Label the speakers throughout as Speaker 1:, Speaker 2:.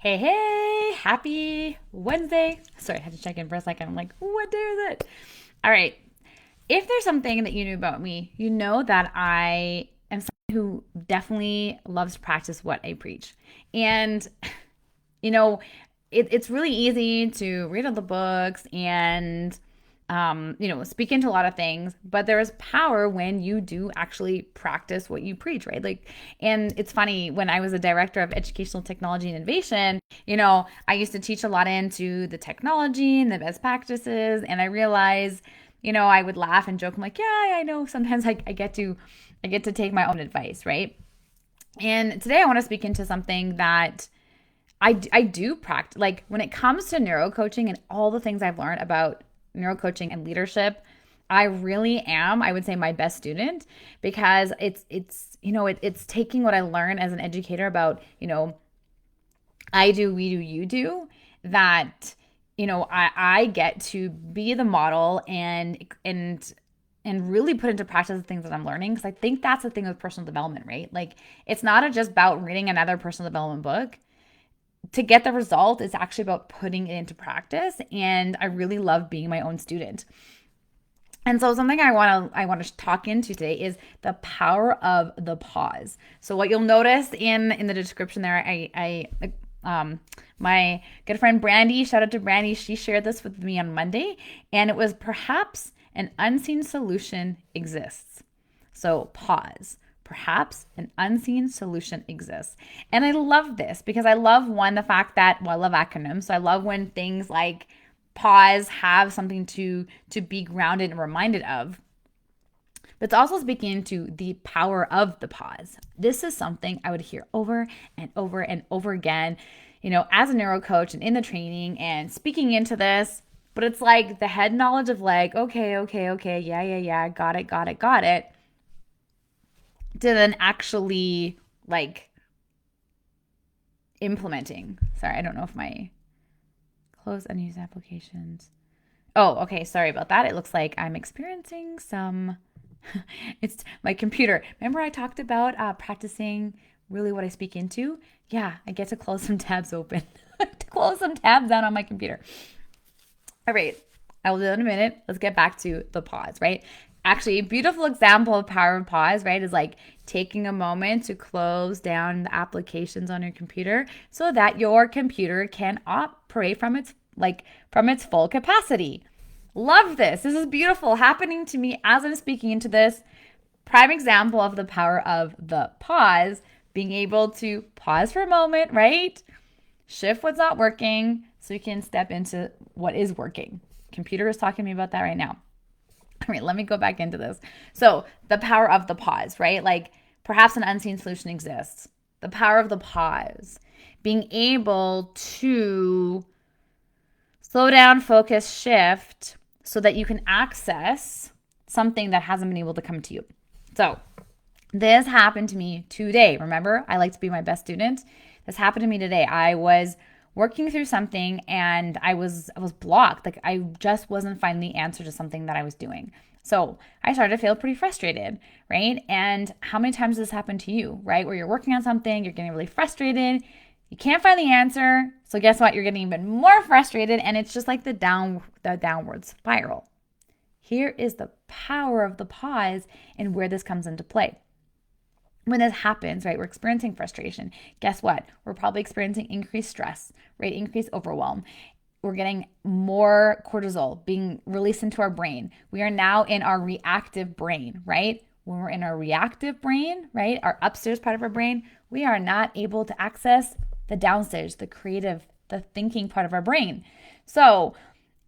Speaker 1: Hey, hey, happy Wednesday. Sorry, I had to check in for a second. I'm like, what day is it? All right. If there's something that you knew about me, you know that I am someone who definitely loves to practice what I preach. And, you know, it's really easy to read all the books and speak into a lot of things, but there is power when you do actually practice what you preach, right? Like, and it's funny, when I was a director of educational technology and innovation, I used to teach a lot into the technology and the best practices, and I realized, I would laugh and joke. I'm like, yeah, I know. Sometimes I get to take my own advice, right? And today I want to speak into something that I do practice. Like when it comes to neurocoaching and all the things I've learned about neurocoaching and leadership, I really am, I would say, my best student, because it's taking what I learned as an educator about, I do, we do, you do, that, I get to be the model and really put into practice the things that I'm learning. Because I think that's the thing with personal development, right? Like, it's not just about reading another personal development book to get the result. It's actually about putting it into practice. And I really love being my own student. And so something I want to talk into today is the power of the pause. So what you'll notice in the description there, my good friend Brandy, shout out to Brandy, she shared this with me on Monday, and it was perhaps an unseen solution exists. So pause. Perhaps an unseen solution exists. And I love this because I love, one, the fact that, well, I love acronyms. So I love when things like pause have something to be grounded and reminded of. But it's also speaking to the power of the pause. This is something I would hear over and over and over again, as a neuro coach and in the training and speaking into this. But it's like the head knowledge of like, okay, yeah, got it. To then actually like implementing. Sorry, I don't know if my close unused applications. Oh, okay. Sorry about that. It looks like I'm experiencing some. It's my computer. Remember, I talked about practicing really what I speak into? Yeah, I get to close some tabs open, to close some tabs down on my computer. All right. I will do that in a minute. Let's get back to the pause, right? Actually, a beautiful example of power of pause, right, is like taking a moment to close down the applications on your computer so that your computer can operate from its full capacity. Love this. This is beautiful, happening to me as I'm speaking into this. Prime example of the power of the pause, being able to pause for a moment, right? Shift what's not working so you can step into what is working. Computer is talking to me about that right now. All right, let me go back into this. So the power of the pause, right? Like perhaps an unseen solution exists. The power of the pause, being able to slow down, focus, shift so that you can access something that hasn't been able to come to you. So this happened to me today. Remember, I like to be my best student. This happened to me today. I was working through something and I was blocked. Like I just wasn't finding the answer to something that I was doing. So I started to feel pretty frustrated, right? And how many times does this happen to you, right? Where you're working on something, you're getting really frustrated, you can't find the answer. So guess what? You're getting even more frustrated, and it's just like the downward spiral. Here is the power of the pause and where this comes into play. When this happens, right, we're experiencing frustration. Guess what? We're probably experiencing increased stress, right? Increased overwhelm. We're getting more cortisol being released into our brain. We are now in our reactive brain, right? When we're in our reactive brain, right, our upstairs part of our brain, we are not able to access the downstairs, the creative, the thinking part of our brain. So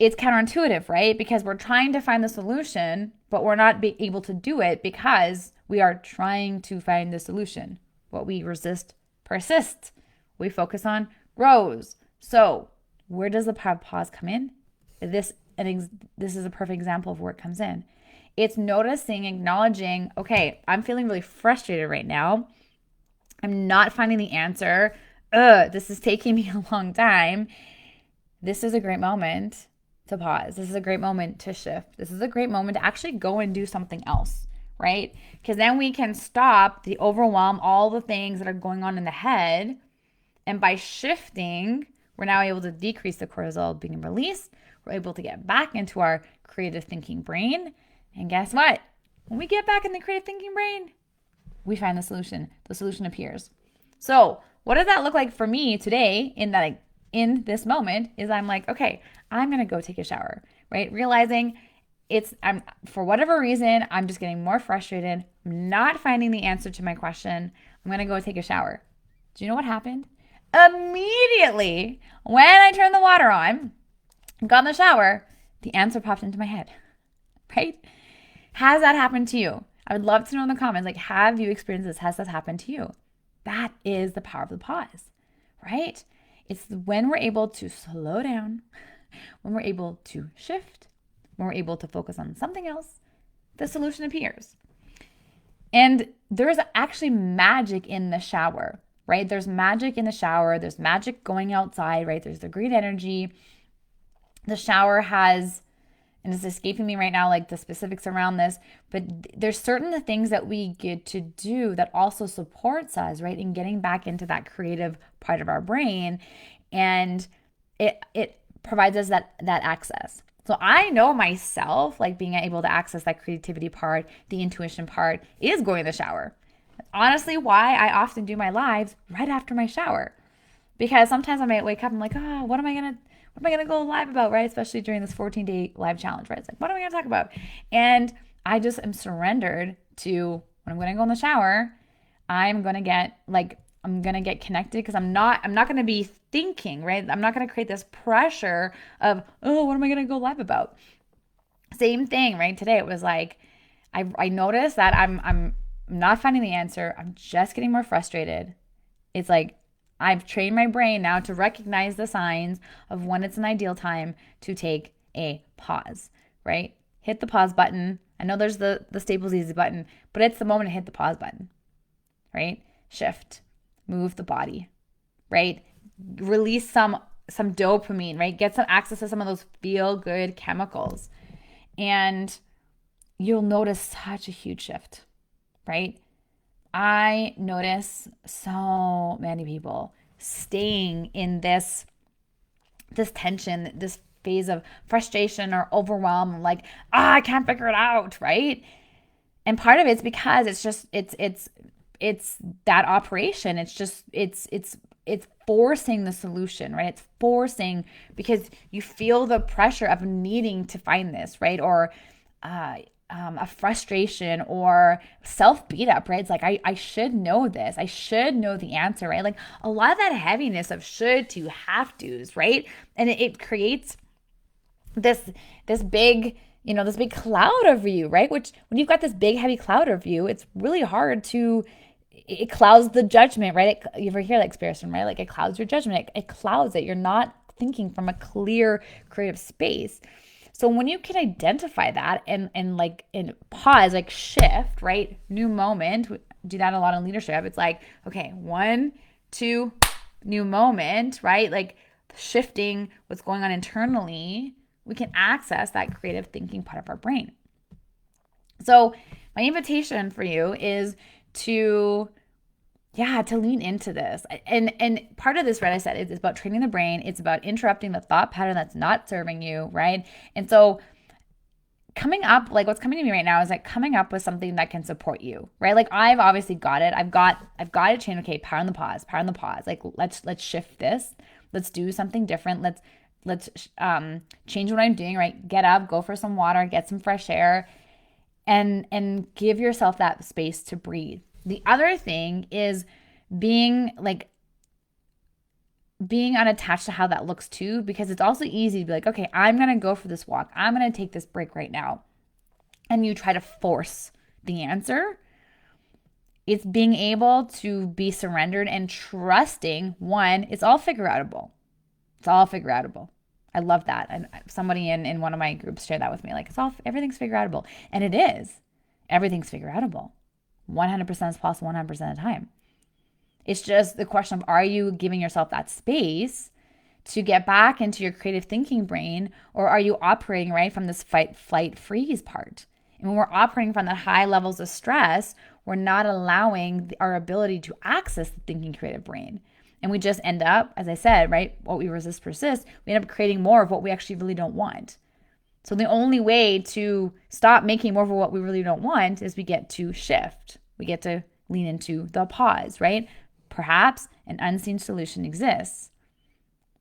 Speaker 1: it's counterintuitive, right? Because we're trying to find the solution, but we're not able to do it because we are trying to find the solution. What we resist persists. We focus on grows. So where does the power of pause come in? This is a perfect example of where it comes in. It's noticing, acknowledging, okay, I'm feeling really frustrated right now. I'm not finding the answer. This is taking me a long time. This is a great moment to pause. This is a great moment to shift. This is a great moment to actually go and do something else, right? Because then we can stop the overwhelm, all the things that are going on in the head, And by shifting, we're now able to decrease the cortisol being released. We're able to get back into our creative thinking brain. And guess what? When we get back in the creative thinking brain, we find the solution. The solution appears. So what does that look like for me today in this moment is I'm like, okay, I'm going to go take a shower, right? Realizing I'm for whatever reason, I'm just getting more frustrated. I'm not finding the answer to my question. I'm going to go take a shower. Do you know what happened? Immediately when I turned the water on, got in the shower, the answer popped into my head, right? Has that happened to you? I would love to know in the comments, like, have you experienced this? Has that happened to you? That is the power of the pause, right? It's when we're able to slow down, when we're able to shift, when we're able to focus on something else, the solution appears. And there's actually magic in the shower, right? There's magic in the shower. There's magic going outside, right? There's the green energy. The shower has, and it's escaping me right now, like the specifics around this, but there's certain things that we get to do that also supports us, right? In getting back into that creative part of our brain. And it provides us that access. So I know myself, like being able to access that creativity part, the intuition part is going to the shower. Honestly, why I often do my lives right after my shower. Because sometimes I might wake up and I'm like, what am I gonna go live about, right? Especially during this 14-day live challenge, right? It's like, what am I gonna talk about? And I just am surrendered to when I'm gonna go in the shower, I'm gonna get connected because I'm not gonna be thinking, right? I'm not gonna create this pressure of, what am I gonna go live about? Same thing, right? Today it was like, I noticed that I'm not finding the answer. I'm just getting more frustrated. It's like, I've trained my brain now to recognize the signs of when it's an ideal time to take a pause, right? Hit the pause button. I know there's the Staples Easy button, but it's the moment to hit the pause button, right? Shift, move the body, right? Release some dopamine, right? Get some access to some of those feel-good chemicals. And you'll notice such a huge shift, right? I notice so many people staying in this tension, this phase of frustration or overwhelm, like, I can't figure it out, right? And part of it's because it's that operation. It's forcing the solution, right? It's forcing because you feel the pressure of needing to find this, right? Or a frustration or self beat up, right? It's like, I should know this. I should know the answer, right? Like a lot of that heaviness of should to have to's, right? And it creates this big, this big cloud over you, right? Which when you've got this big heavy cloud over you, it's really hard it clouds the judgment, right? You ever hear that expression, right? Like it clouds your judgment. It clouds it. You're not thinking from a clear creative space. So when you can identify that and pause, like shift, right? New moment, do that a lot in leadership. It's like, okay, 1, 2, new moment, right? Like shifting what's going on internally, we can access that creative thinking part of our brain. So my invitation for you is to lean into this. And part of this, right, I said, it's about training the brain. It's about interrupting the thought pattern that's not serving you, right? And so what's coming to me right now is like coming up with something that can support you, right? Like I've obviously got it. I've got a chain. Okay, power on the pause. Like let's shift this. Let's do something different. Let's change what I'm doing, right? Get up, go for some water, get some fresh air, and give yourself that space to breathe. The other thing is being unattached to how that looks too, because it's also easy to be like, okay, I'm going to go for this walk. I'm going to take this break right now. And you try to force the answer. It's being able to be surrendered and trusting, one, it's all figure outable. It's all figure outable. I love that. And somebody in one of my groups shared that with me. Like everything's figure outable. And it is. Everything's figure outable. 100% is possible 100% of the time. It's just the question of, are you giving yourself that space to get back into your creative thinking brain, or are you operating right from this fight, flight, freeze part? And when we're operating from the high levels of stress, we're not allowing our ability to access the thinking creative brain. And we just end up, as I said, right? What we resist persists. We end up creating more of what we actually really don't want. So the only way to stop making more of what we really don't want is we get to shift. We get to lean into the pause, right? Perhaps an unseen solution exists.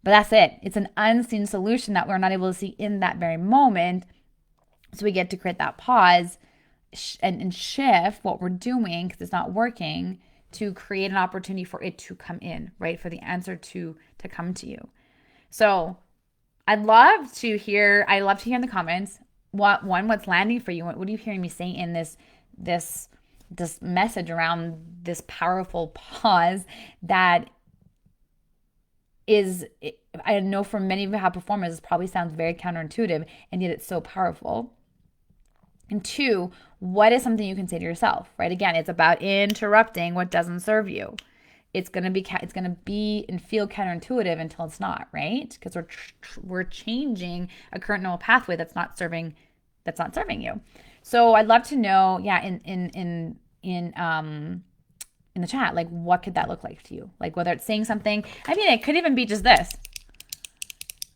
Speaker 1: But that's it. It's an unseen solution that we're not able to see in that very moment. So we get to create that pause and shift what we're doing because it's not working to create an opportunity for it to come in, right? For the answer to come to you. So I'd love to hear in the comments what's landing for you. What are you hearing me say in this message around this powerful pause that is, I know for many of you high performers, this probably sounds very counterintuitive, and yet it's so powerful. And 2, what is something you can say to yourself, right? Again, it's about interrupting what doesn't serve you. It's going to be and feel counterintuitive until it's not, right? Because we're changing a current neural pathway that's not serving you. So I'd love to know, in the chat, like, what could that look like to you? Like, whether it's saying something, I mean, it could even be just this.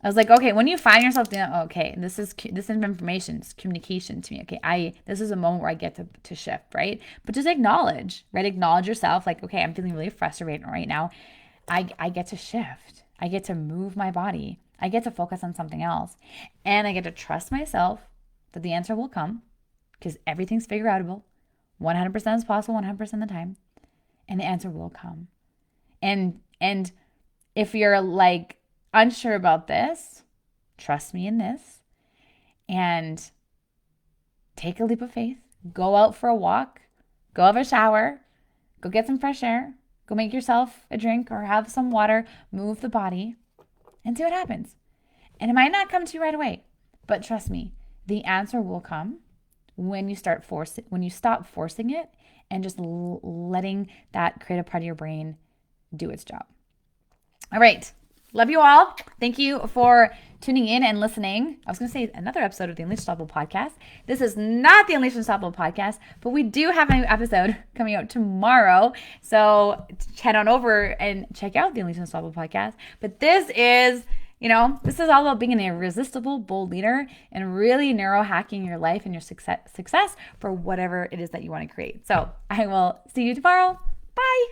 Speaker 1: I was like, okay, when you find yourself doing, okay, this is information, it's communication to me. Okay, this is a moment where I get to shift, right? But just acknowledge, right? Acknowledge yourself, like, okay, I'm feeling really frustrated right now. I get to shift. I get to move my body. I get to focus on something else. And I get to trust myself that the answer will come because everything's figure outable. 100% is possible 100% of the time. And the answer will come. And if you're like unsure about this, trust me in this and take a leap of faith. Go out for a walk, go have a shower, go get some fresh air, go make yourself a drink or have some water, move the body and see what happens. And it might not come to you right away, but trust me, the answer will come when you stop forcing it and just letting that creative part of your brain do its job. All right. Love you all. Thank you for tuning in and listening. I was going to say another episode of the Unleash Unstoppable podcast. This is not the Unleash Unstoppable podcast, but we do have a new episode coming out tomorrow. So head on over and check out the Unleash Unstoppable podcast. But this is all about being an irresistible, bold leader and really neurohacking your life and your success for whatever it is that you want to create. So I will see you tomorrow. Bye.